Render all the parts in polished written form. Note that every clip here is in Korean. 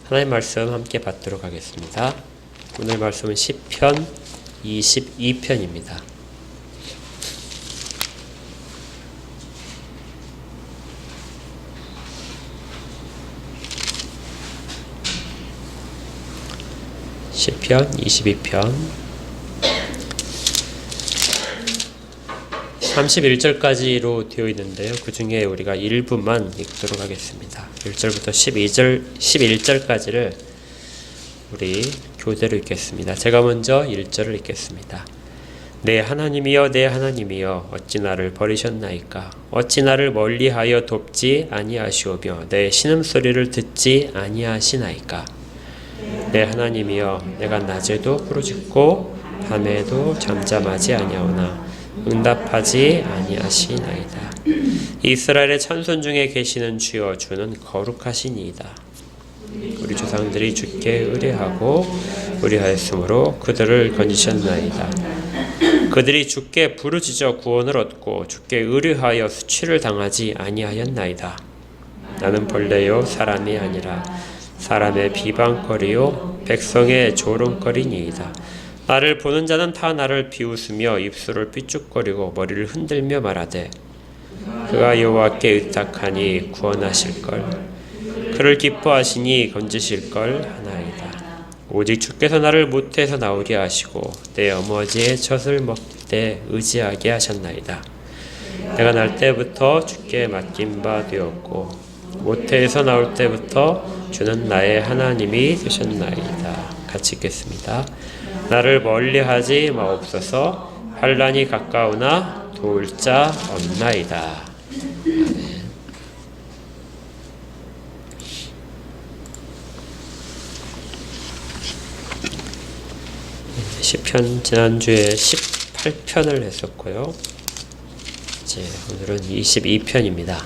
하나님 말씀 함께 받도록 하겠습니다. 오늘 말씀은 시편 22편입니다. 시편 22편 31절까지로 되어 있는데요. 그 중에 우리가 일부만 읽도록 하겠습니다. 1절부터 11절까지를 우리 교대로 읽겠습니다. 제가 먼저 1절을 읽겠습니다. 내 하나님이여 내 하나님이여 어찌 나를 버리셨나이까. 어찌 나를 멀리하여 돕지 아니하시오며 내 신음소리를 듣지 아니하시나이까. 내 하나님이여 내가 낮에도 부르짖고 밤에도 잠잠하지 아니하오나 응답하지 아니하시나이다. 이스라엘의 찬손 중에 계시는 주여 주는 거룩하시니이다. 우리 조상들이 주께 의뢰하고 의뢰하였으므로 그들을 건지셨나이다. 그들이 주께 부르짖어 구원을 얻고 주께 의뢰하여 수치를 당하지 아니하였나이다. 나는 벌레요 사람이 아니라 사람의 비방거리요 백성의 조롱거리니이다. 나를 보는 자는 다 나를 비웃으며 입술을 삐죽거리고 머리를 흔들며 말하되 그가 여호와께 의탁하니 구원하실걸. 그를 기뻐하시니 건지실걸 하나이다. 오직 주께서 나를 모태에서 나오게 하시고 내 어머니의 젖을 먹되 의지하게 하셨나이다. 내가 날 때부터 주께 맡긴 바 되었고 모태에서 나올 때부터 주는 나의 하나님이 되셨나이다. 같이 읽겠습니다. 나를 멀리하지 마옵소서. 환난이 가까우나 도울 자 없나이다. 아멘. 시편 지난주에 18편을 했었고요. 이제 오늘은 22편입니다.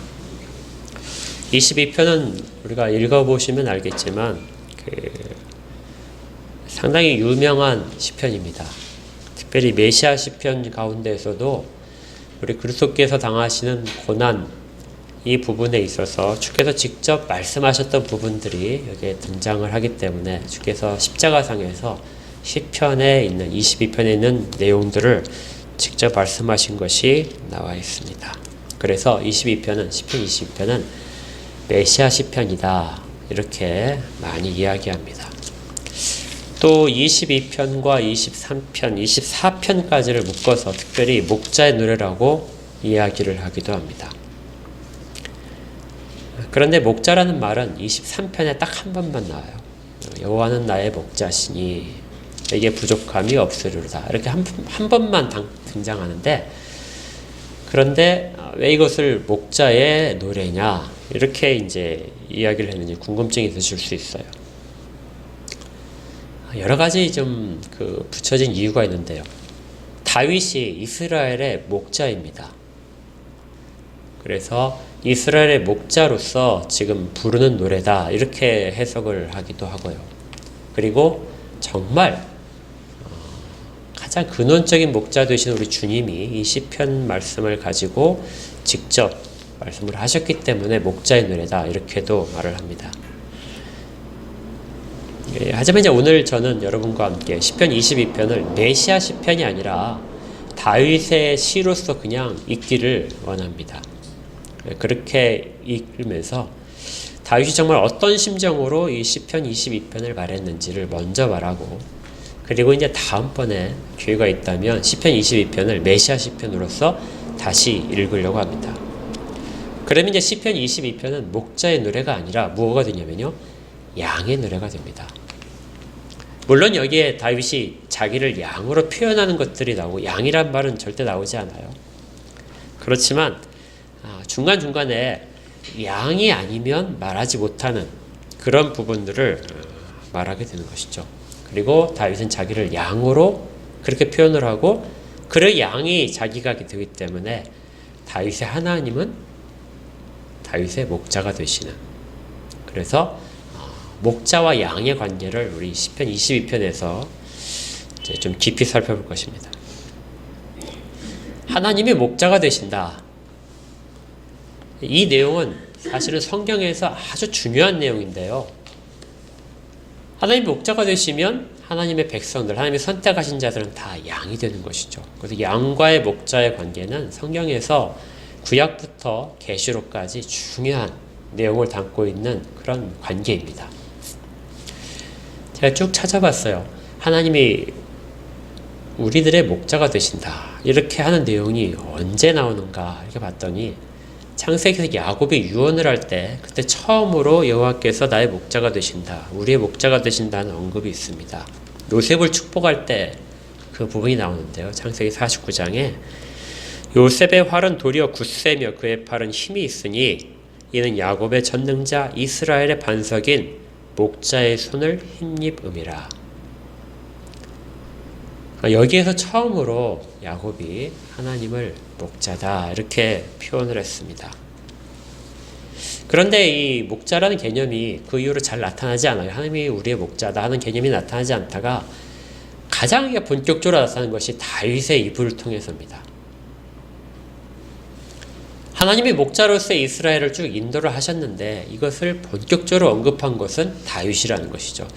22편은 우리가 읽어보시면 알겠지만 상당히 유명한 시편입니다. 특별히 메시아 시편 가운데에서도 우리 그리스도께서 당하시는 고난 이 부분에 있어서 주께서 직접 말씀하셨던 부분들이 여기에 등장을 하기 때문에 주께서 십자가상에서 시편에 있는 22편에 있는 내용들을 직접 말씀하신 것이 나와 있습니다. 그래서 22편은 시편 22편은 메시아 시편이다 이렇게 많이 이야기합니다. 또 22편과 23편, 24편까지를 묶어서 특별히 목자의 노래라고 이야기를 하기도 합니다. 그런데 목자라는 말은 23편에 딱 한 번만 나와요. 여호와는 나의 목자시니 내게 부족함이 없으리로다. 이렇게 한 번만 등장하는데 그런데 왜 이것을 목자의 노래냐 이렇게 이제 이야기를 했는지 궁금증이 드실 수 있어요. 여러 가지 좀 붙여진 이유가 있는데요. 다윗이 이스라엘의 목자입니다. 그래서 이스라엘의 목자로서 지금 부르는 노래다 이렇게 해석을 하기도 하고요. 그리고 정말 가장 근원적인 목자 되신 우리 주님이 이 시편 말씀을 가지고 직접 말씀을 하셨기 때문에 목자의 노래다 이렇게도 말을 합니다. 하지만 이제 오늘 저는 여러분과 함께 시편 22편을 메시아 시편이 아니라 다윗의 시로서 그냥 읽기를 원합니다. 그렇게 읽으면서 다윗이 정말 어떤 심정으로 이 시편 22편을 말했는지를 먼저 말하고 그리고 이제 다음번에 기회가 있다면 시편 22편을 메시아 시편으로서 다시 읽으려고 합니다. 그러면 이제 시편 22편은 목자의 노래가 아니라 무엇가 되냐면요. 양의 노래가 됩니다. 물론 여기에 다윗이 자기를 양으로 표현하는 것들이 나오고 양이란 말은 절대 나오지 않아요. 그렇지만 중간중간에 양이 아니면 말하지 못하는 그런 부분들을 말하게 되는 것이죠. 그리고 다윗은 자기를 양으로 그렇게 표현을 하고 그 양이 자기가 되기 때문에 다윗의 하나님은 다윗의 목자가 되시는 그래서 목자와 양의 관계를 우리 시편 22편에서 이제 좀 깊이 살펴볼 것입니다. 하나님이 목자가 되신다. 이 내용은 사실은 성경에서 아주 중요한 내용인데요. 하나님이 목자가 되시면 하나님의 백성들, 하나님이 선택하신 자들은 다 양이 되는 것이죠. 그래서 양과의 목자의 관계는 성경에서 구약부터 계시록까지 중요한 내용을 담고 있는 그런 관계입니다. 제가 쭉 찾아봤어요. 하나님이 우리들의 목자가 되신다, 이렇게 하는 내용이 언제 나오는가 이렇게 봤더니 창세기에서 야곱이 유언을 할 때 그때 처음으로 여호와께서 나의 목자가 되신다, 우리의 목자가 되신다는 언급이 있습니다. 요셉을 축복할 때 그 부분이 나오는데요. 창세기 49장에 요셉의 활은 도리어 굳세며 그의 팔은 힘이 있으니 이는 야곱의 전능자 이스라엘의 반석인 목자의 손을 힘입음이라. 여기에서 처음으로 야곱이 하나님을 목자다 이렇게 표현을 했습니다. 그런데 이 목자라는 개념이 그 이후로 잘 나타나지 않아요. 하나님이 우리의 목자다 하는 개념이 나타나지 않다가 가장 본격적으로 나타나는 것이 다윗의 이불을 통해서입니다. 하나님이 목자로서 이스라엘을 쭉 인도를 하셨는데 이것을 본격적으로 언급한 것은 다윗이라는 것이죠.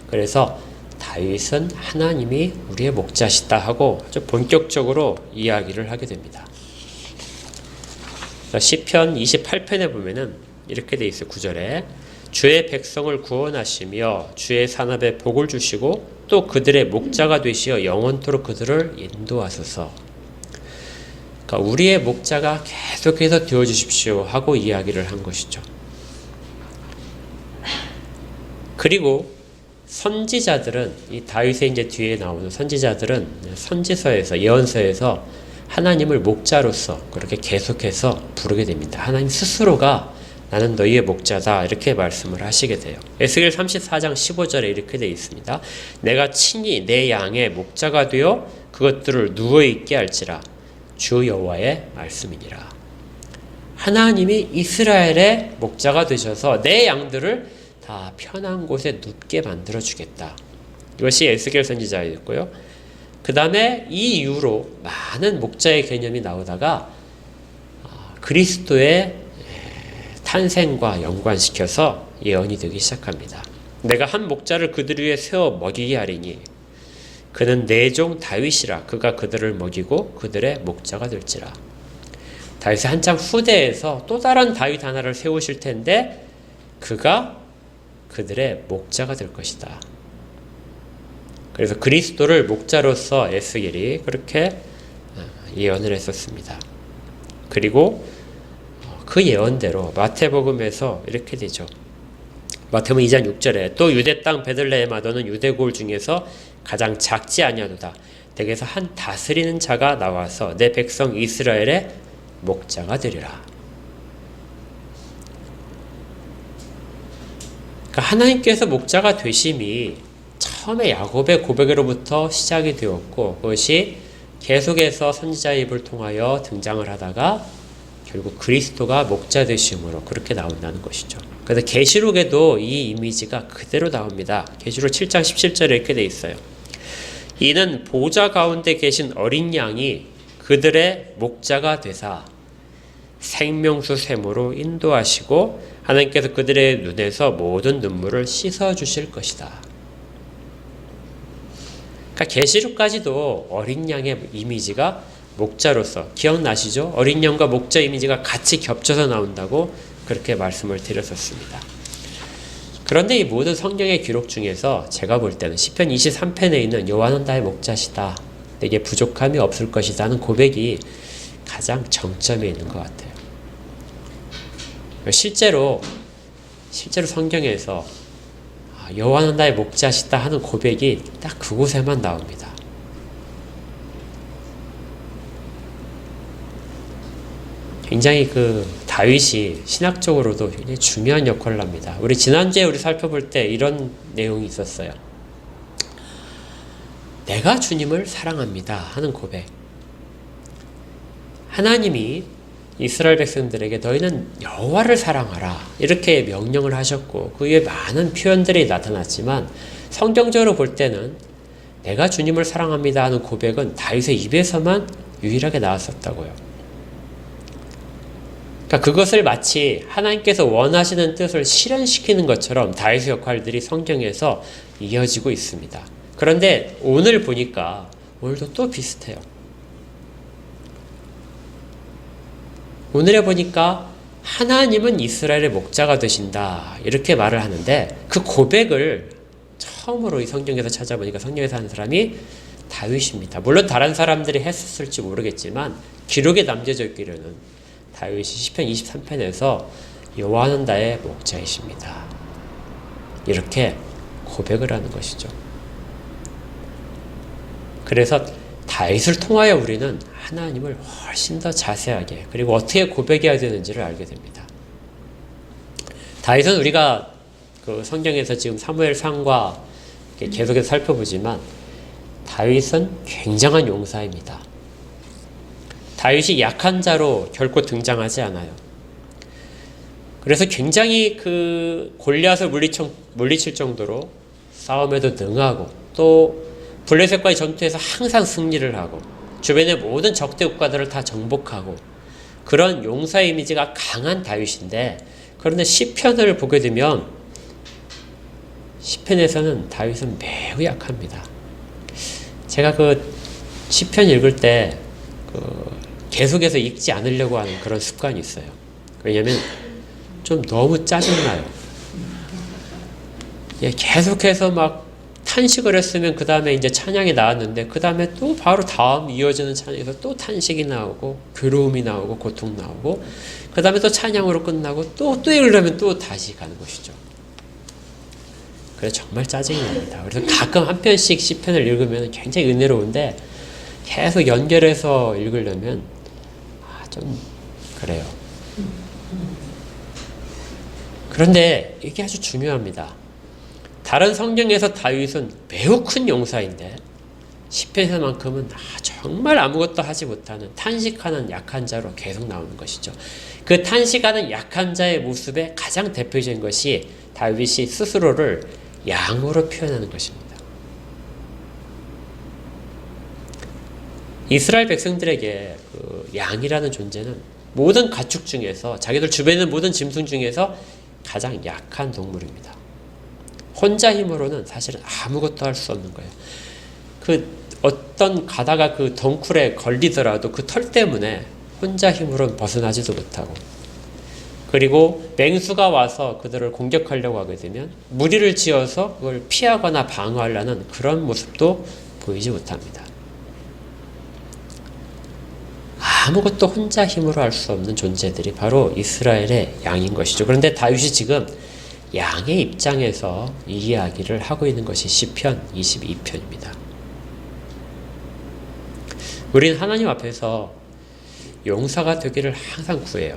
그래서 다윗은 하나님이 우리의 목자시다 하고 아주 본격적으로 이야기를 하게 됩니다. 시편 28편에 보면은 이렇게 돼 있어요. 9절에 주의 백성을 구원하시며 주의 산업에 복을 주시고 또 그들의 목자가 되시어 영원토록 그들을 인도하소서. 그러니까 우리의 목자가 계속해서 되어주십시오 하고 이야기를 한 것이죠. 그리고 선지자들은 이 다윗의 이제 뒤에 나오는 선지자들은 선지서에서 예언서에서 하나님을 목자로서 그렇게 계속해서 부르게 됩니다. 하나님 스스로가 나는 너희의 목자다 이렇게 말씀을 하시게 돼요. 에스겔 34장 15절에 이렇게 되어 있습니다. 내가 친히 내 양의 목자가 되어 그것들을 누워있게 할지라 주 여호와의 말씀이니라. 하나님이 이스라엘의 목자가 되셔서 내 양들을 다 편한 곳에 눕게 만들어 주겠다. 이것이 에스겔 선지자였고요. 그 다음에 이 이후로 많은 목자의 개념이 나오다가 그리스도의 탄생과 연관시켜서 예언이 되기 시작합니다. 내가 한 목자를 그들 위에 세워 먹이게 하리니 그는 내 종 다윗이라 그가 그들을 먹이고 그들의 목자가 될지라. 다윗의 한참 후대에서 또 다른 다윗 하나를 세우실 텐데 그가 그들의 목자가 될 것이다. 그래서 그리스도를 목자로서 에스겔이 그렇게 예언을 했었습니다. 그리고 그 예언대로 마태복음에서 이렇게 되죠. 마태복음 2장 6절에 또 유대 땅 베들레헴아 너는 유대 고을 중에서 가장 작지 아니하도다. 댁에서 한 다스리는 자가 나와서 내 백성 이스라엘의 목자가 되리라. 그러니까 하나님께서 목자가 되심이 처음에 야곱의 고백으로부터 시작이 되었고 그것이 계속해서 선지자의 입을 통하여 등장을 하다가 결국 그리스도가 목자 되심으로 그렇게 나온다는 것이죠. 그래서 계시록에도 이 이미지가 그대로 나옵니다. 계시록 7장 17절에 이렇게 돼 있어요. 이는 보좌 가운데 계신 어린 양이 그들의 목자가 되사 생명수 샘으로 인도하시고 하나님께서 그들의 눈에서 모든 눈물을 씻어주실 것이다. 그러니까 계시록까지도 어린 양의 이미지가 목자로서 기억나시죠? 어린 양과 목자 이미지가 같이 겹쳐서 나온다고 그렇게 말씀을 드렸었습니다. 그런데 이 모든 성경의 기록 중에서 제가 볼 때는 시편 23편에 있는 여호와는 나의 목자시다, 내게 부족함이 없을 것이다 하는 고백이 가장 정점에 있는 것 같아요. 실제로 성경에서 여호와는 나의 목자시다 하는 고백이 딱 그곳에만 나옵니다. 굉장히 다윗이 신학적으로도 굉장히 중요한 역할을 합니다. 우리 지난주에 살펴볼 때 이런 내용이 있었어요. 내가 주님을 사랑합니다 하는 고백. 하나님이 이스라엘 백성들에게 너희는 여호와를 사랑하라 이렇게 명령을 하셨고 그 위에 많은 표현들이 나타났지만 성경적으로 볼 때는 내가 주님을 사랑합니다 하는 고백은 다윗의 입에서만 유일하게 나왔었다고요. 그러니까 그것을 마치 하나님께서 원하시는 뜻을 실현시키는 것처럼 다윗의 역할들이 성경에서 이어지고 있습니다. 그런데 오늘 보니까 오늘도 또 비슷해요. 오늘에 보니까 하나님은 이스라엘의 목자가 되신다 이렇게 말을 하는데 그 고백을 처음으로 이 성경에서 찾아보니까 성경에서 하는 사람이 다윗입니다. 물론 다른 사람들이 했었을지 모르겠지만 기록에 남겨져 있기로는 다윗이 시편 23편에서 여호와는 나의 목자이십니다. 이렇게 고백을 하는 것이죠. 그래서 다윗을 통하여 우리는 하나님을 훨씬 더 자세하게 그리고 어떻게 고백해야 되는지를 알게 됩니다. 다윗은 우리가 그 성경에서 지금 사무엘상과 계속해서 살펴보지만 다윗은 굉장한 용사입니다. 다윗이 약한 자로 결코 등장하지 않아요. 그래서 굉장히 그 골리앗을 물리칠 정도로 싸움에도 능하고 또 블레셋과의 전투에서 항상 승리를 하고 주변의 모든 적대 국가들을 다 정복하고 그런 용사 이미지가 강한 다윗인데 그런데 시편을 보게 되면 시편에서는 다윗은 매우 약합니다. 제가 그 시편 읽을 때 계속해서 읽지 않으려고 하는 그런 습관이 있어요. 왜냐면 좀 너무 짜증나요. 계속해서 막 탄식을 했으면 그 다음에 이제 찬양이 나왔는데 그 다음에 또 바로 다음 이어지는 찬양에서 또 탄식이 나오고 괴로움이 나오고 고통 나오고 그 다음에 또 찬양으로 끝나고 또 읽으려면 또 다시 가는 것이죠. 그래서 정말 짜증이 납니다. 그래서 가끔 한 편씩 시편을 읽으면 굉장히 은혜로운데 계속 연결해서 읽으려면 좀 그래요. 그런데 이게 아주 중요합니다. 다른 성경에서 다윗은 매우 큰 용사인데 시편에서만큼은 정말 아무것도 하지 못하는 탄식하는 약한 자로 계속 나오는 것이죠. 그 탄식하는 약한 자의 모습의 가장 대표적인 것이 다윗이 스스로를 양으로 표현하는 것입니다. 이스라엘 백성들에게 그 양이라는 존재는 모든 가축 중에서 자기들 주변에 있는 모든 짐승 중에서 가장 약한 동물입니다. 혼자 힘으로는 사실은 아무것도 할 수 없는 거예요. 그 어떤 가다가 그 덩쿨에 걸리더라도 그 털 때문에 혼자 힘으로는 벗어나지도 못하고 그리고 맹수가 와서 그들을 공격하려고 하게 되면 무리를 지어서 그걸 피하거나 방어하려는 그런 모습도 보이지 못합니다. 아무것도 혼자 힘으로 할 수 없는 존재들이 바로 이스라엘의 양인 것이죠. 그런데 다윗이 지금 양의 입장에서 이 이야기를 하고 있는 것이 시편 22편입니다. 우리는 하나님 앞에서 용사가 되기를 항상 구해요.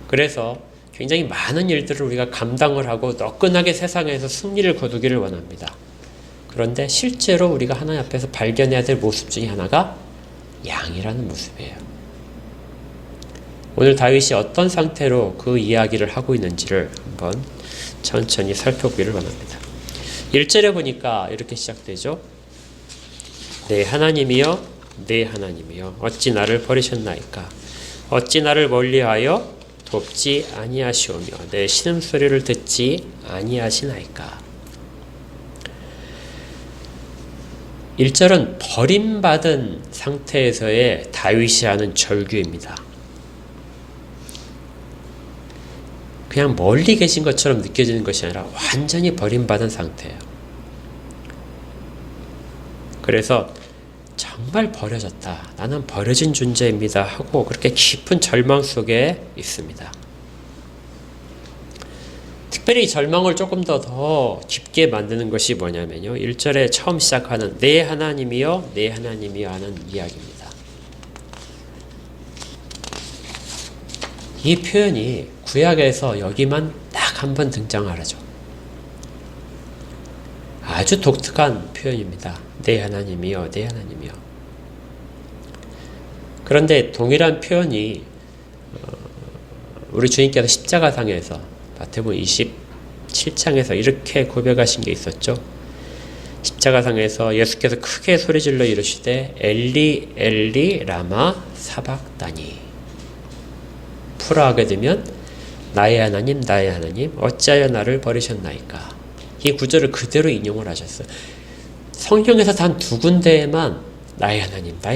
그래서 굉장히 많은 일들을 우리가 감당을 하고 너끈하게 세상에서 승리를 거두기를 원합니다. 그런데 실제로 우리가 하나님 앞에서 발견해야 될 모습 중에 하나가 양이라는 모습이에요. 오늘 다윗이 어떤 상태로 그 이야기를 하고 있는지를 한번 천천히 살펴보기를 원합니다. 1절에 보니까 이렇게 시작되죠. 내 하나님이여 내 하나님이여 어찌 나를 버리셨나이까 어찌 나를 멀리하여 돕지 아니하시오며 내 신음소리를 듣지 아니하시나이까. 1절은 버림받은 상태에서의 다윗이 하는 절규입니다. 그냥 멀리 계신 것처럼 느껴지는 것이 아니라 완전히 버림받은 상태예요. 그래서 정말 버려졌다. 나는 버려진 존재입니다. 하고 그렇게 깊은 절망 속에 있습니다. 특별히 절망을 조금 더 깊게 만드는 것이 뭐냐면요. 1절에 처음 시작하는 내 하나님이여 내 하나님이여 하는 이야기입니다. 이 표현이 구약에서 여기만 딱 한 번 등장하죠. 아주 독특한 표현입니다. 내 하나님이여 내 하나님이여. 그런데 동일한 표현이 우리 주님께서 십자가상에서 마태복음 27장에서 이렇게 고백하신 게 있었죠. 십자가상에서 예수께서 크게 소리질러 이르시되 엘리 엘리 라마 사박다니. 풀어하게 되면 나의 하나님 어찌하여 나를 버리셨나이까. 이 구절을 그대로 인용을 하셨어요. 성경에서 단 2군데에만 나의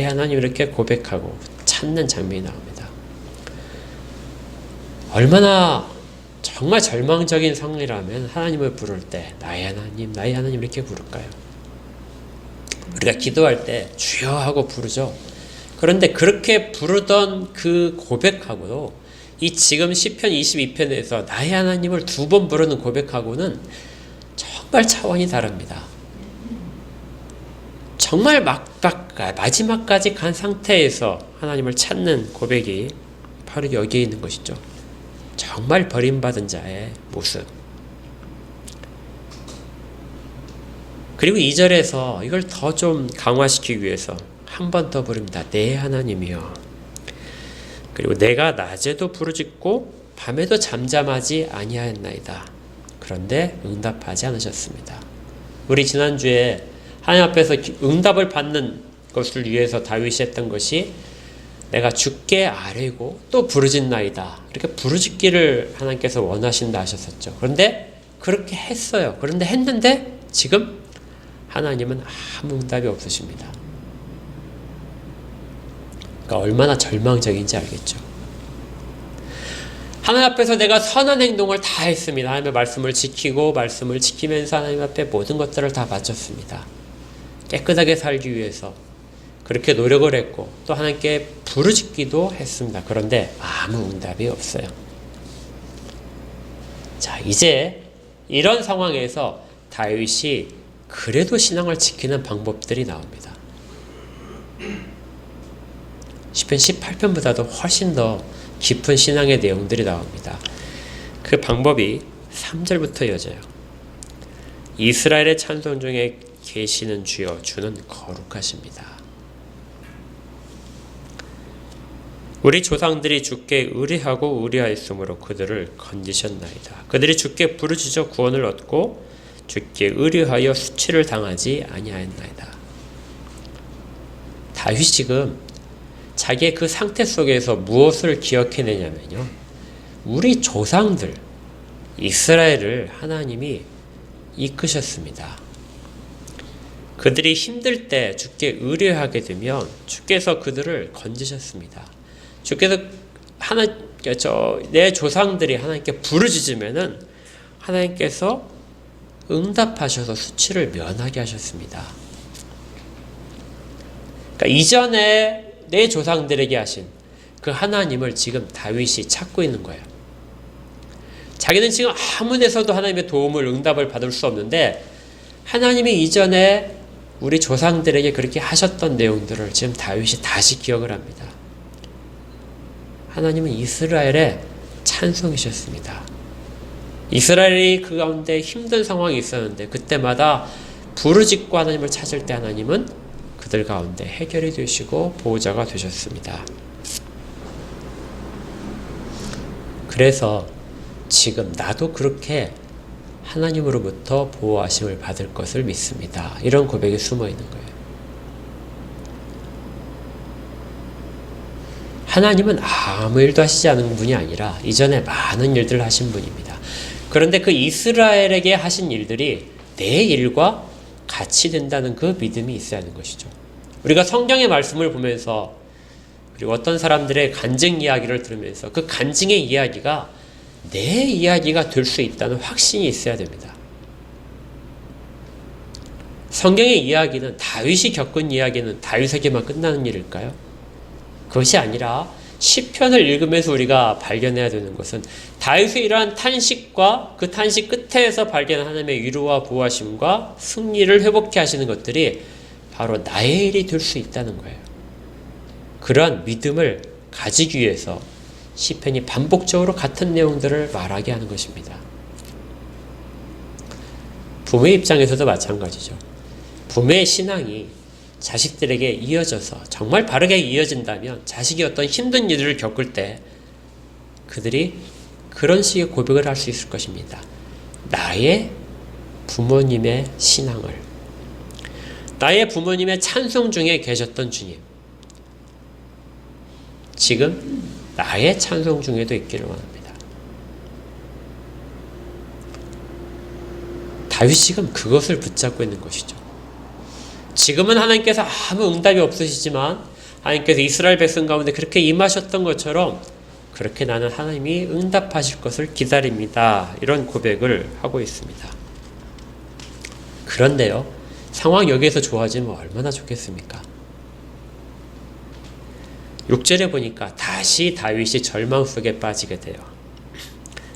하나님 이렇게 고백하고 찾는 장면이 나옵니다. 얼마나 정말 절망적인 상황이라면 하나님을 부를 때 나의 하나님 이렇게 부를까요? 우리가 기도할 때 주여 하고 부르죠. 그런데 그렇게 부르던 그 고백하고도 이 지금 시편 22편에서 나의 하나님을 2번 부르는 고백하고는 정말 차원이 다릅니다. 정말 마지막까지 간 상태에서 하나님을 찾는 고백이 바로 여기에 있는 것이죠. 정말 버림받은 자의 모습. 그리고 2절에서 이걸 더 좀 강화시키기 위해서 한 번 더 부릅니다. 내 하나님이여. 그리고 내가 낮에도 부르짖고 밤에도 잠잠하지 아니하였나이다. 그런데 응답하지 않으셨습니다. 우리 지난주에 하나님 앞에서 응답을 받는 것을 위해서 다윗이 했던 것이 내가 주께 아뢰고 또 부르짖나이다. 이렇게 부르짖기를 하나님께서 원하신다 하셨었죠. 그런데 그렇게 했어요. 그런데 했는데 지금 하나님은 아무 응답이 없으십니다. 그러니까 얼마나 절망적인지 알겠죠. 하나님 앞에서 내가 선한 행동을 다 했습니다. 하나님의 말씀을 지키고 말씀을 지키면서 하나님 앞에 모든 것들을 다 바쳤습니다. 깨끗하게 살기 위해서 그렇게 노력을 했고 또 하나님께 부르짖기도 했습니다. 그런데 아무 응답이 없어요. 자, 이제 이런 상황에서 다윗이 그래도 신앙을 지키는 방법들이 나옵니다. 시편 18편보다도 훨씬 더 깊은 신앙의 내용들이 나옵니다. 그 방법이 3절부터 이어져요. 이스라엘의 찬송 중에 계시는 주여 주는 거룩하십니다. 우리 조상들이 주께 의뢰하고 의뢰하였으므로 그들을 건지셨나이다. 그들이 주께 부르짖어 구원을 얻고 주께 의뢰하여 수치를 당하지 아니하였나이다. 다윗이 지금 자기의 그 상태 속에서 무엇을 기억해내냐면요. 우리 조상들, 이스라엘을 하나님이 이끄셨습니다. 그들이 힘들 때 주께 의뢰하게 되면 주께서 그들을 건지셨습니다. 주께서 내 조상들이 하나님께 부르짖으면은 하나님께서 응답하셔서 수치를 면하게 하셨습니다. 그러니까 이전에 내 조상들에게 하신 그 하나님을 지금 다윗이 찾고 있는 거예요. 자기는 지금 아무 데서도 하나님의 도움을 응답을 받을 수 없는데 하나님이 이전에 우리 조상들에게 그렇게 하셨던 내용들을 지금 다윗이 다시 기억을 합니다. 하나님은 이스라엘의 찬송이셨습니다. 이스라엘이 그 가운데 힘든 상황이 있었는데 그때마다 부르짖고 하나님을 찾을 때 하나님은 그들 가운데 해결이 되시고 보호자가 되셨습니다. 그래서 지금 나도 그렇게 하나님으로부터 보호하심을 받을 것을 믿습니다. 이런 고백이 숨어 있는 거예요. 하나님은 아무 일도 하시지 않은 분이 아니라 이전에 많은 일들을 하신 분입니다. 그런데 그 이스라엘에게 하신 일들이 내 일과 같이 된다는 그 믿음이 있어야 하는 것이죠. 우리가 성경의 말씀을 보면서 그리고 어떤 사람들의 간증 이야기를 들으면서 그 간증의 이야기가 내 이야기가 될 수 있다는 확신이 있어야 됩니다. 성경의 이야기는 다윗이 겪은 이야기는 다윗에게만 끝나는 일일까요? 그것이 아니라 시편을 읽으면서 우리가 발견해야 되는 것은 다윗의 이러한 탄식과 그 탄식 끝에서 발견한 하나님의 위로와 보호하심과 승리를 회복케 하시는 것들이 바로 나의 일이 될 수 있다는 거예요. 그러한 믿음을 가지기 위해서 시편이 반복적으로 같은 내용들을 말하게 하는 것입니다. 부모의 입장에서도 마찬가지죠. 부모의 신앙이 자식들에게 이어져서 정말 바르게 이어진다면 자식이 어떤 힘든 일을 겪을 때 그들이 그런 식의 고백을 할 수 있을 것입니다. 나의 부모님의 신앙을, 나의 부모님의 찬송 중에 계셨던 주님, 지금 나의 찬송 중에도 있기를 원합니다. 다윗이 지금 그것을 붙잡고 있는 것이죠. 지금은 하나님께서 아무 응답이 없으시지만 하나님께서 이스라엘 백성 가운데 그렇게 임하셨던 것처럼 그렇게 나는 하나님이 응답하실 것을 기다립니다. 이런 고백을 하고 있습니다. 그런데요, 상황 여기에서 좋아지면 얼마나 좋겠습니까? 6절에 보니까 다시 다윗이 절망 속에 빠지게 돼요.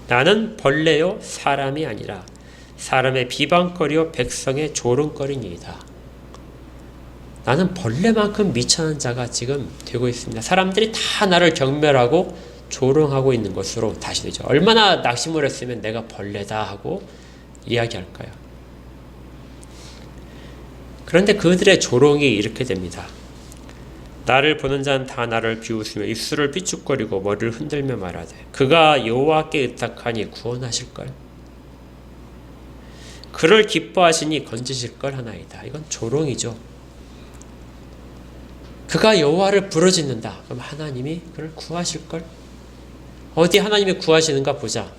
나는 벌레요 사람이 아니라 사람의 비방거리요 백성의 조롱거리니이다. 나는 벌레만큼 미천한 자가 지금 되고 있습니다. 사람들이 다 나를 경멸하고 조롱하고 있는 것으로 다시 되죠. 얼마나 낙심을 했으면 내가 벌레다 하고 이야기할까요? 그런데 그들의 조롱이 이렇게 됩니다. 나를 보는 자는 다 나를 비웃으며 입술을 삐죽거리고 머리를 흔들며 말하되 그가 여호와께 의탁하니 구원하실걸. 그를 기뻐하시니 건지실걸 하나이다. 이건 조롱이죠. 그가 여호와를 부르짖는다. 그럼 하나님이 그를 구하실걸? 어디 하나님이 구하시는가 보자.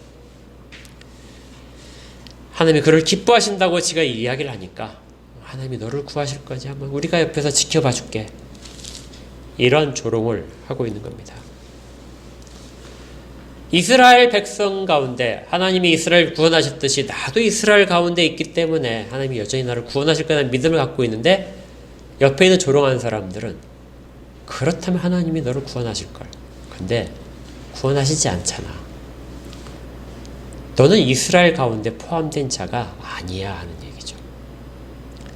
하나님이 그를 기뻐하신다고 지가 이야기를 하니까 하나님이 너를 구하실 거지. 한번 우리가 옆에서 지켜봐 줄게. 이런 조롱을 하고 있는 겁니다. 이스라엘 백성 가운데 하나님이 이스라엘 구원하셨듯이 나도 이스라엘 가운데 있기 때문에 하나님이 여전히 나를 구원하실 거라는 믿음을 갖고 있는데 옆에 있는 조롱하는 사람들은 그렇다면 하나님이 너를 구원하실 걸. 근데 구원하시지 않잖아. 너는 이스라엘 가운데 포함된 자가 아니야 하는 얘기죠.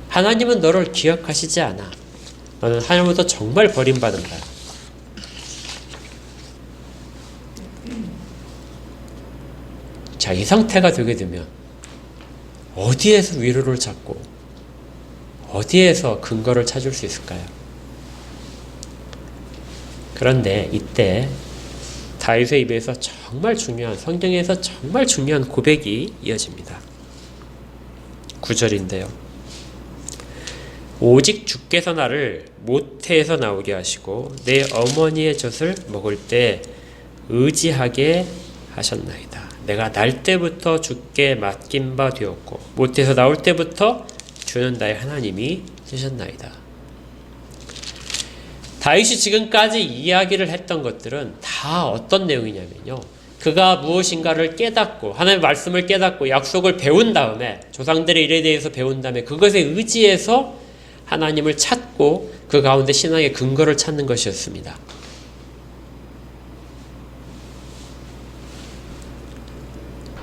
하나님은 너를 기억하시지 않아. 너는 하나님으로부터 정말 버림받은 거야. 자, 이 상태가 되게 되면 어디에서 위로를 찾고 어디에서 근거를 찾을 수 있을까요? 그런데 이때 다윗의 입에서 정말 중요한, 성경에서 정말 중요한 고백이 이어집니다. 9절인데요. 오직 주께서 나를 모태에서 나오게 하시고 내 어머니의 젖을 먹을 때 의지하게 하셨나이다. 내가 날 때부터 주께 맡긴 바 되었고 모태에서 나올 때부터 주는 나의 하나님이 되셨나이다. 다윗이 지금까지 이야기를 했던 것들은 다 어떤 내용이냐면요. 그가 무엇인가를 깨닫고 하나님의 말씀을 깨닫고 약속을 배운 다음에 조상들의 일에 대해서 배운 다음에 그것에 의지해서 하나님을 찾고 그 가운데 신앙의 근거를 찾는 것이었습니다.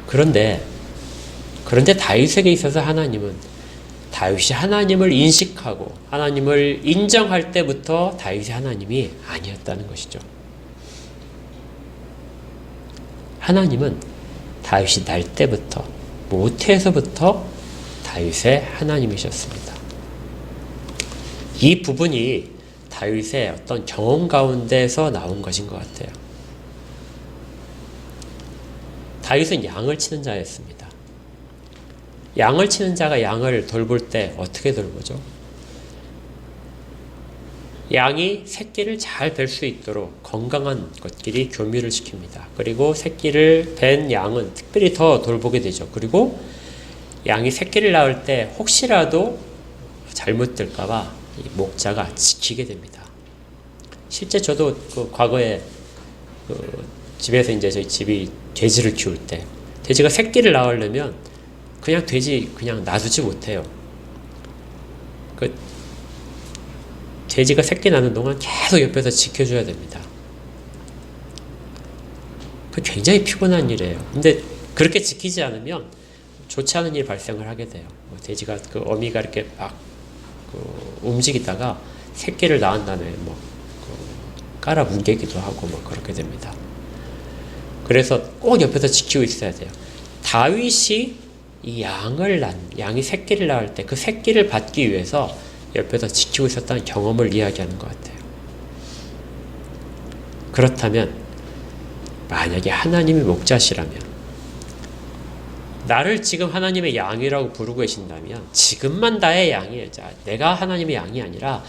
그런데 다윗에게 있어서 다윗이 하나님을 인식하고 하나님을 인정할 때부터 다윗이 하나님이 아니었다는 것이죠. 하나님은 다윗이 날 때부터 모태에서부터 다윗의 하나님이셨습니다. 이 부분이 다윗의 어떤 경험 가운데서 나온 것인 것 같아요. 다윗은 양을 치는 자였습니다. 양을 치는 자가 양을 돌볼 때 어떻게 돌보죠? 양이 새끼를 잘 뵐 수 있도록 건강한 것끼리 교미를 시킵니다. 그리고 새끼를 뵌 양은 특별히 더 돌보게 되죠. 그리고 양이 새끼를 낳을 때 혹시라도 잘못될까봐 목자가 지키게 됩니다. 실제 저도 과거에 집에서 이제 저희 집이 돼지를 키울 때 돼지가 새끼를 낳으려면 그냥 돼지 그냥 놔두지 못해요. 돼지가 새끼 낳는 동안 계속 옆에서 지켜줘야 됩니다. 굉장히 피곤한 일이에요. 근데 그렇게 지키지 않으면 좋지 않은 일이 발생을 하게 돼요. 돼지가 어미가 이렇게 막 움직이다가 새끼를 낳은 다음에 깔아 뭉개기도 하고 그렇게 됩니다. 그래서 꼭 옆에서 지키고 있어야 돼요. 다윗이 이 양이 새끼를 낳을 때 그 새끼를 받기 위해서 옆에서 지키고 있었다는 경험을 이야기하는 것 같아요. 그렇다면 만약에 하나님이 목자시라면 나를 지금 하나님의 양이라고 부르고 계신다면 지금만 나의 양이에요. 자, 내가 하나님의 양이 아니라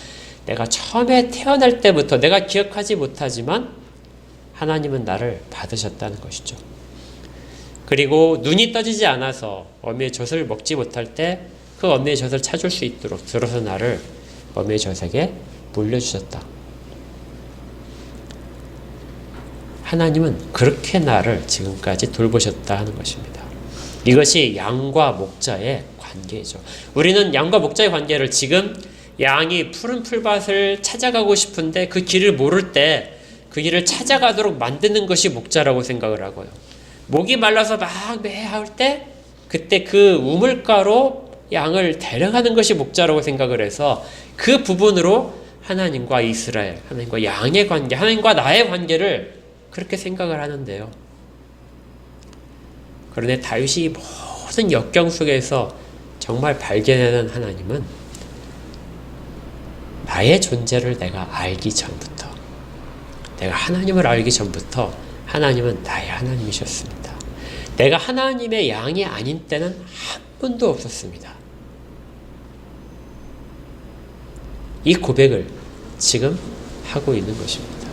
내가 처음에 태어날 때부터 내가 기억하지 못하지만 하나님은 나를 받으셨다는 것이죠. 그리고 눈이 떠지지 않아서 어미의 젖을 먹지 못할 때 그 어미의 젖을 찾을 수 있도록 들어서 나를 어미의 젖에게 물려주셨다. 하나님은 그렇게 나를 지금까지 돌보셨다 하는 것입니다. 이것이 양과 목자의 관계이죠. 우리는 양과 목자의 관계를 지금 양이 푸른 풀밭을 찾아가고 싶은데 그 길을 모를 때 그 길을 찾아가도록 만드는 것이 목자라고 생각을 하고요. 목이 말라서 막 매할 때 그때 그 우물가로 양을 데려가는 것이 목자라고 생각을 해서 그 부분으로 하나님과 이스라엘, 하나님과 양의 관계, 하나님과 나의 관계를 그렇게 생각을 하는데요. 그런데 다윗이 모든 역경 속에서 정말 발견하는 하나님은 나의 존재를 내가 알기 전부터, 내가 하나님을 알기 전부터 하나님은 나의 하나님이셨습니다. 내가 하나님의 양이 아닌 때는 한 번도 없었습니다. 이 고백을 지금 하고 있는 것입니다.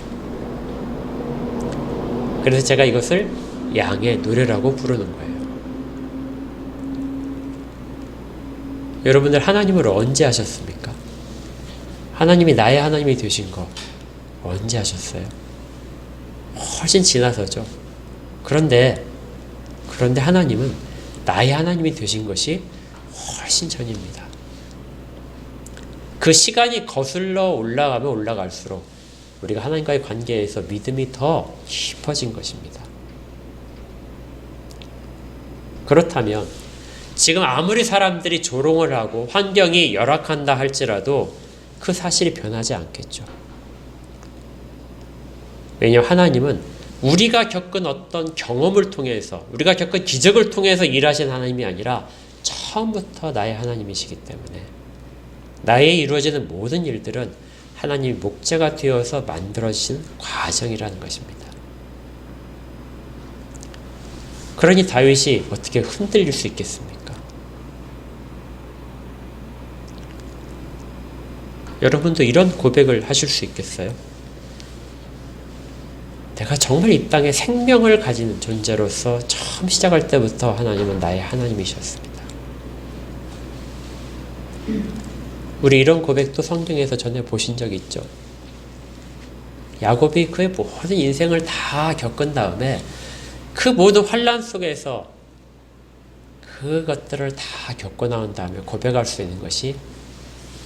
그래서 제가 이것을 양의 노래라고 부르는 거예요. 여러분들 하나님을 언제 하셨습니까? 하나님이 나의 하나님이 되신 거 언제 하셨어요? 훨씬 지나서죠. 그런데 하나님은 나의 하나님이 되신 것이 훨씬 전입니다. 그 시간이 거슬러 올라가면 올라갈수록 우리가 하나님과의 관계에서 믿음이 더 깊어진 것입니다. 그렇다면 지금 아무리 사람들이 조롱을 하고 환경이 열악한다 할지라도 그 사실이 변하지 않겠죠. 왜냐하면 하나님은 우리가 겪은 어떤 경험을 통해서, 우리가 겪은 기적을 통해서 일하신 하나님이 아니라 처음부터 나의 하나님이시기 때문에 나의 이루어지는 모든 일들은 하나님이 목자가 되어서 만들어진 과정이라는 것입니다. 그러니 다윗이 어떻게 흔들릴 수 있겠습니까? 여러분도 이런 고백을 하실 수 있겠어요? 내가 정말 이 땅에 생명을 가지는 존재로서 처음 시작할 때부터 하나님은 나의 하나님이셨습니다. 우리 이런 고백도 성경에서 전해 보신 적이 있죠. 야곱이 그의 모든 인생을 다 겪은 다음에 그 모든 환난 속에서 그것들을 다 겪고 나온 다음에 고백할 수 있는 것이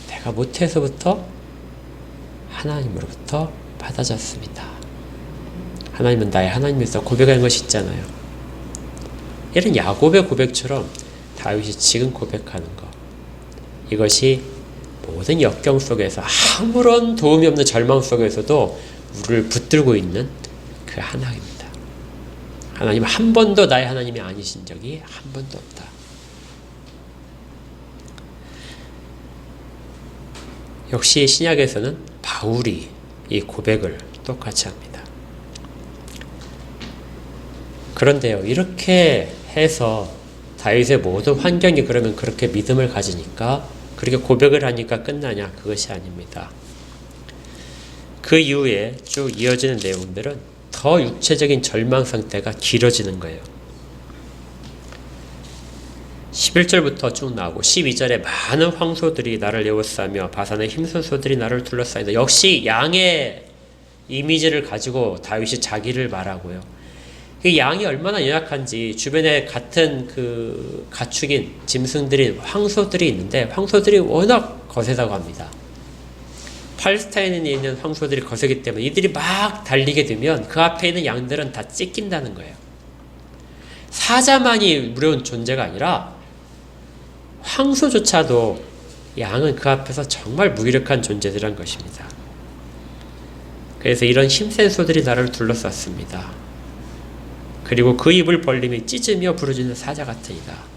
내가 모태에서부터 하나님으로부터 받아졌습니다. 하나님은 나의 하나님에서 고백하는 것이 있잖아요. 이런 야곱의 고백처럼 다윗이 지금 고백하는 것, 이것이 모든 역경 속에서 아무런 도움이 없는 절망 속에서도 우리를 붙들고 있는 그 하나입니다. 하나님 한 번도 나의 하나님이 아니신 적이 한 번도 없다. 역시 신약에서는 바울이 이 고백을 똑같이 합니다. 그런데요, 이렇게 해서 다윗의 모든 환경이 그러면 그렇게 믿음을 가지니까, 그렇게 고백을 하니까 끝나냐? 그것이 아닙니다. 그 이후에 쭉 이어지는 내용들은 더 육체적인 절망 상태가 길어지는 거예요. 11절부터 쭉 나오고 12절에 많은 황소들이 나를 에워싸며 바산의 힘쓴 소들이 나를 둘러싸이다. 역시 양의 이미지를 가지고 다윗이 자기를 말하고요. 그 양이 얼마나 연약한지 주변에 같은 그 가축인 짐승들이, 황소들이 있는데 황소들이 워낙 거세다고 합니다. 팔레스타인에 있는 황소들이 거세기 때문에 이들이 막 달리게 되면 그 앞에 있는 양들은 다 찢긴다는 거예요. 사자만이 무려운 존재가 아니라 황소조차도 양은 그 앞에서 정말 무기력한 존재들이란 것입니다. 그래서 이런 힘센 소들이 나를 둘러쌌습니다. 그리고 그 입을 벌리며 찢으며 부르짖는 사자 같으니라.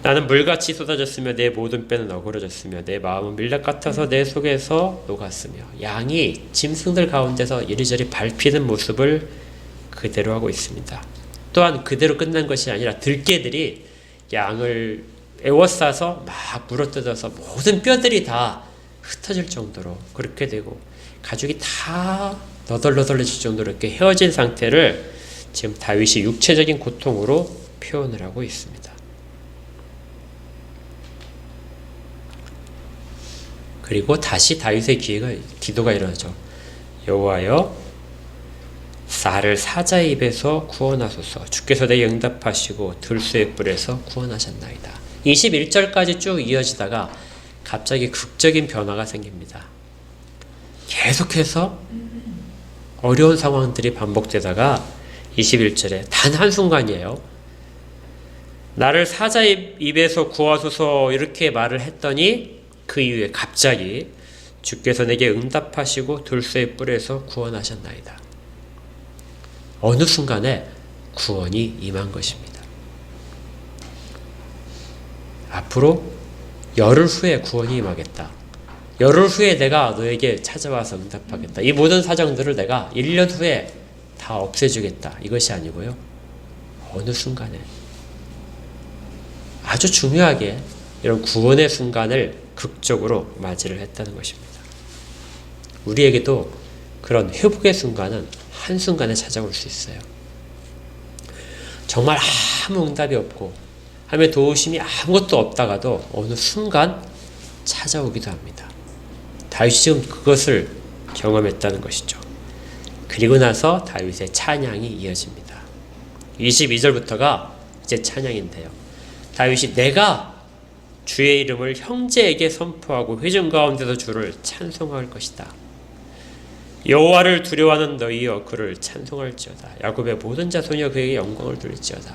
나는 물같이 쏟아졌으며 내 모든 뼈는 어그러졌으며 내 마음은 밀랍 같아서 내 속에서 녹았으며. 양이 짐승들 가운데서 이리저리 밟히는 모습을 그대로 하고 있습니다. 또한 그대로 끝난 것이 아니라 들개들이 양을 에워싸서 막 물어뜯어서 모든 뼈들이 다 흩어질 정도로 그렇게 되고, 가죽이 다 너덜너덜해질 정도로 이렇게 헤어진 상태를 지금 다윗이 육체적인 고통으로 표현을 하고 있습니다. 그리고 다시 다윗의 기도가 일어나죠. 여호와여, 쌀을 사자의 입에서 구원하소서. 주께서 내게 응답하시고 들소의 뿔에서 구원하셨나이다. 21절까지 쭉 이어지다가 갑자기 극적인 변화가 생깁니다. 계속해서 어려운 상황들이 반복되다가 21절에 단 한순간이에요. 나를 사자의 입에서 구하소서 이렇게 말을 했더니 그 이후에 갑자기 주께서 내게 응답하시고 들소의 뿔에서 구원하셨나이다. 어느 순간에 구원이 임한 것입니다. 앞으로 열흘 후에 구원이 임하겠다. 열흘 후에 내가 너에게 찾아와서 응답하겠다. 이 모든 사정들을 내가 1년 후에 다 없애주겠다. 이것이 아니고요. 어느 순간에 아주 중요하게 이런 구원의 순간을 극적으로 맞이를 했다는 것입니다. 우리에게도 그런 회복의 순간은 한순간에 찾아올 수 있어요. 정말 아무 응답이 없고 하며 도우심이 아무것도 없다가도 어느 순간 찾아오기도 합니다. 다윗이 지금 그것을 경험했다는 것이죠. 그리고 나서 다윗의 찬양이 이어집니다. 22절부터가 이제 찬양인데요. 다윗이 내가 주의 이름을 형제에게 선포하고 회중 가운데서 주를 찬송할 것이다. 여호와를 두려워하는 너희여 그를 찬송할지어다. 야곱의 모든 자손이여 그에게 영광을 돌릴지어다.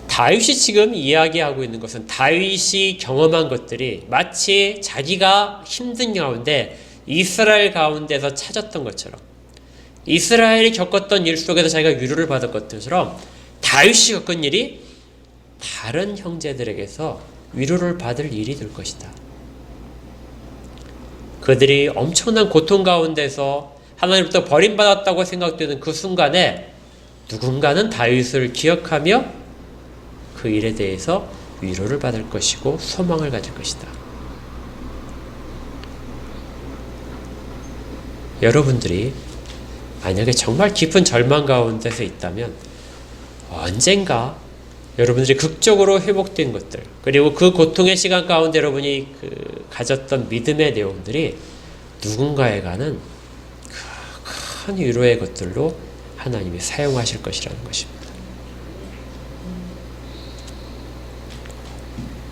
다윗이 지금 이야기하고 있는 것은 다윗이 경험한 것들이 마치 자기가 힘든 가운데 이스라엘 가운데서 찾았던 것처럼, 이스라엘이 겪었던 일 속에서 자기가 위로를 받은 것처럼 다윗이 겪은 일이 다른 형제들에게서 위로를 받을 일이 될 것이다. 그들이 엄청난 고통 가운데서 하나님부터 버림받았다고 생각되는 그 순간에 누군가는 다윗을 기억하며 그 일에 대해서 위로를 받을 것이고 소망을 가질 것이다. 여러분들이 만약에 정말 깊은 절망 가운데서 있다면 언젠가 여러분들이 극적으로 회복된 것들, 그리고 그 고통의 시간 가운데 여러분이 가졌던 믿음의 내용들이 누군가에 가는 큰 위로의 것들로 하나님이 사용하실 것이라는 것입니다.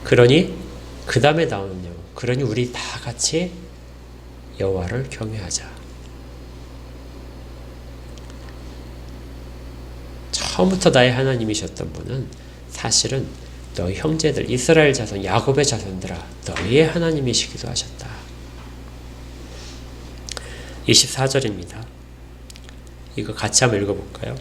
그러니 그 다음에 나오는 내용, 그러니 우리 다 같이 여호와를 경외하자. 처음부터 나의 하나님이셨던 분은 사실은 너희 형제들, 이스라엘 자손, 야곱의 자손들아, 너희의 하나님이시기도 하셨다. 24절입니다. 이거 같이 한번 읽어볼까요?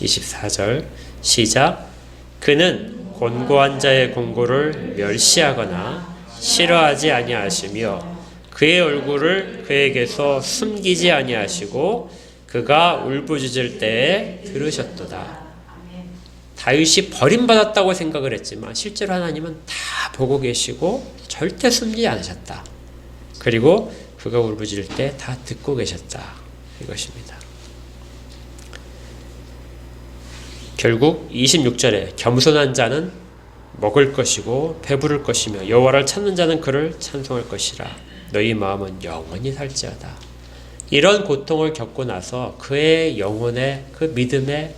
24절 시작. 그는 곤고한 자의 공고를 멸시하거나 싫어하지 아니하시며 그의 얼굴을 그에게서 숨기지 아니하시고 그가 울부짖을 때에 들으셨도다. 다윗이 버림받았다고 생각을 했지만 실제로 하나님은 다 보고 계시고 절대 숨기지 않으셨다. 그리고 그가 울부짖을 때 다 듣고 계셨다. 이것입니다. 결국 26절에 겸손한 자는 먹을 것이고 배부를 것이며 여호와를 찾는 자는 그를 찬송할 것이라. 너희 마음은 영원히 살지어다. 이런 고통을 겪고 나서 그의 영혼의 그 믿음의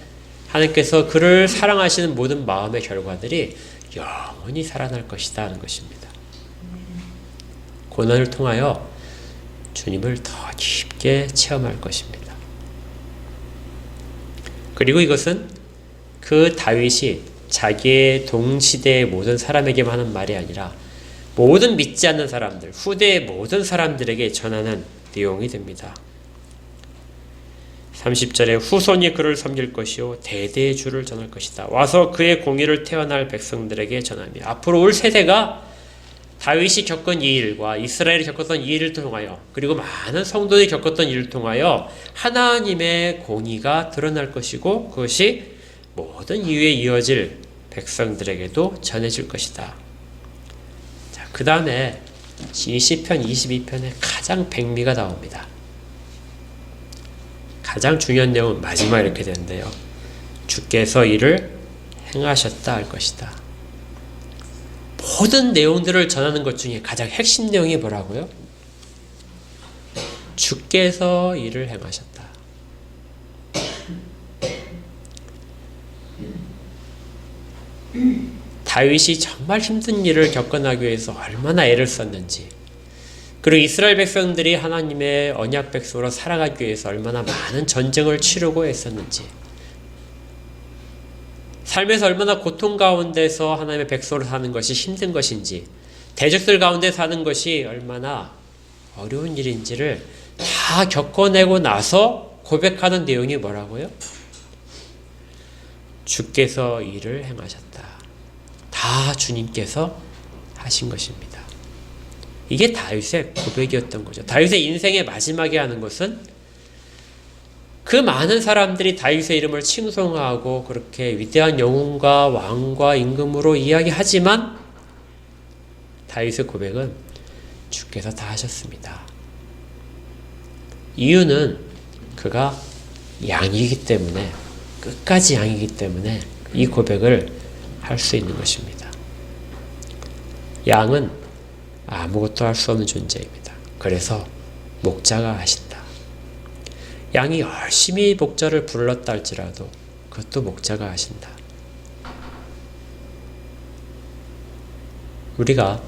하나님께서 그를 사랑하시는 모든 마음의 결과들이 영원히 살아날 것이다 하는 것입니다. 고난을 통하여 주님을 더 깊게 체험할 것입니다. 그리고 이것은 그 다윗이 자기의 동시대의 모든 사람에게만 하는 말이 아니라 모든 믿지 않는 사람들, 후대의 모든 사람들에게 전하는 내용이 됩니다. 30절에 후손이 그를 섬길 것이요 대대의 주를 전할 것이다. 와서 그의 공의를 태어날 백성들에게 전하며 앞으로 올 세대가 다윗이 겪은 이 일과 이스라엘이 겪었던 이 일을 통하여 그리고 많은 성도들이 겪었던 일을 통하여 하나님의 공의가 드러날 것이고 그것이 모든 이후에 이어질 백성들에게도 전해질 것이다. 자, 그 다음에 이 시편 22편에 가장 백미가 나옵니다. 가장 중요한 내용은 마지막에 이렇게 되는데요. 주께서 이를 행하셨다 할 것이다. 모든 내용들을 전하는 것 중에 가장 핵심 내용이 뭐라고요? 주께서 이를 행하셨다. 다윗이 정말 힘든 일을 겪어나기 위해서 얼마나 애를 썼는지, 그리고 이스라엘 백성들이 하나님의 언약 백성으로 살아가기 위해서 얼마나 많은 전쟁을 치르고 애썼는지, 삶에서 얼마나 고통 가운데서 하나님의 백성으로 사는 것이 힘든 것인지, 대적들 가운데 사는 것이 얼마나 어려운 일인지를 다 겪어내고 나서 고백하는 내용이 뭐라고요? 주께서 이를 행하셨다. 다 주님께서 하신 것입니다. 이게 다윗의 고백이었던 거죠. 다윗의 인생의 마지막에 하는 것은 그 많은 사람들이 다윗의 이름을 칭송하고 그렇게 위대한 영웅과 왕과 임금으로 이야기하지만 다윗의 고백은 주께서 다 하셨습니다. 이유는 그가 양이기 때문에, 끝까지 양이기 때문에 이 고백을 할 수 있는 것입니다. 양은 아무것도 할 수 없는 존재입니다. 그래서 목자가 하신다. 양이 열심히 목자를 불렀다 할지라도 그것도 목자가 하신다. 우리가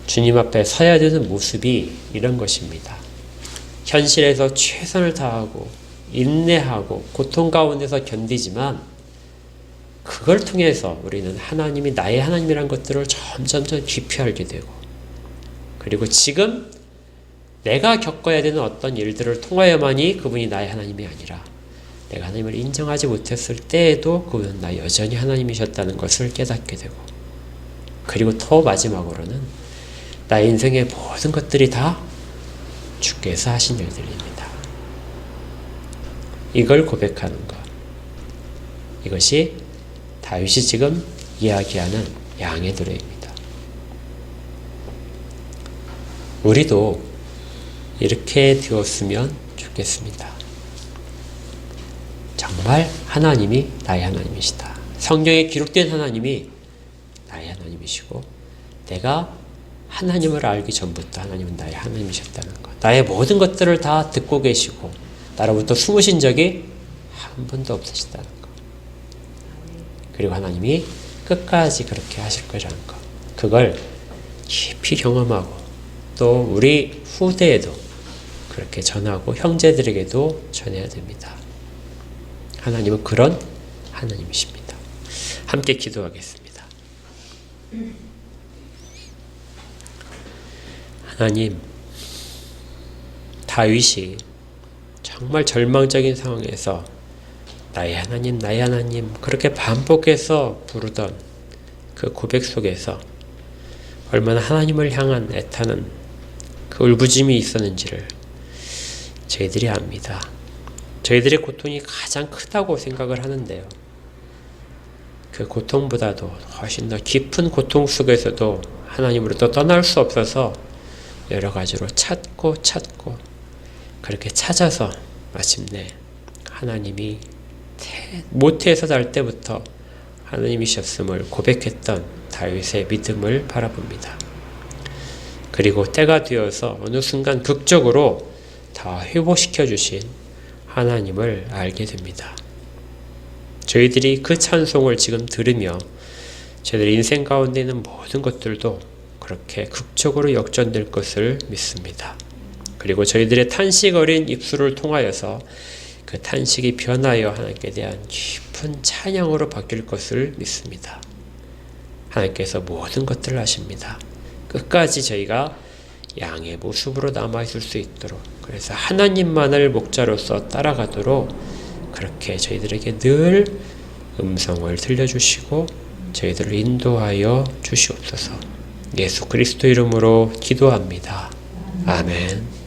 주님 앞에 서야 되는 모습이 이런 것입니다. 현실에서 최선을 다하고 인내하고 고통 가운데서 견디지만 그걸 통해서 우리는 하나님이 나의 하나님이란 것들을 점점 깊이 알게 되고, 그리고 지금 내가 겪어야 되는 어떤 일들을 통하여만이 그분이 나의 하나님이 아니라 내가 하나님을 인정하지 못했을 때에도 그분은 나 여전히 하나님이셨다는 것을 깨닫게 되고, 그리고 더 마지막으로는 나의 인생의 모든 것들이 다 주께서 하신 일들입니다. 이걸 고백하는 것, 이것이 다윗이 지금 이야기하는 양의 노래입니다. 우리도 이렇게 되었으면 좋겠습니다. 정말 하나님이 나의 하나님이시다. 성경에 기록된 하나님이 나의 하나님이시고, 내가 하나님을 알기 전부터 하나님은 나의 하나님이셨다는 것, 나의 모든 것들을 다 듣고 계시고 나로부터 숨으신 적이 한 번도 없으시다는 것, 그리고 하나님이 끝까지 그렇게 하실 거라는 것, 그걸 깊이 경험하고 또 우리 후대에도 그렇게 전하고 형제들에게도 전해야 됩니다. 하나님은 그런 하나님이십니다. 함께 기도하겠습니다. 하나님, 다윗이 정말 절망적인 상황에서 나의 하나님, 나의 하나님 그렇게 반복해서 부르던 그 고백 속에서 얼마나 하나님을 향한 애타는 그 울부짖음이 있었는지를 저희들이 압니다. 저희들의 고통이 가장 크다고 생각을 하는데요. 그 고통보다도 훨씬 더 깊은 고통 속에서도 하나님으로부터 떠날 수 없어서 여러 가지로 찾고 그렇게 찾아서 마침내 하나님이 모태에서 날 때부터 하나님이셨음을 고백했던 다윗의 믿음을 바라봅니다. 그리고 때가 되어서 어느 순간 극적으로 다 회복시켜 주신 하나님을 알게 됩니다. 저희들이 그 찬송을 지금 들으며 저희들 인생 가운데 있는 모든 것들도 그렇게 극적으로 역전될 것을 믿습니다. 그리고 저희들의 탄식 어린 입술을 통하여서 그 탄식이 변하여 하나님께 대한 깊은 찬양으로 바뀔 것을 믿습니다. 하나님께서 모든 것들을 아십니다. 끝까지 저희가 양의 모습으로 남아있을 수 있도록, 그래서 하나님만을 목자로서 따라가도록 그렇게 저희들에게 늘 음성을 들려주시고 저희들을 인도하여 주시옵소서. 예수 그리스도 이름으로 기도합니다. 아멘.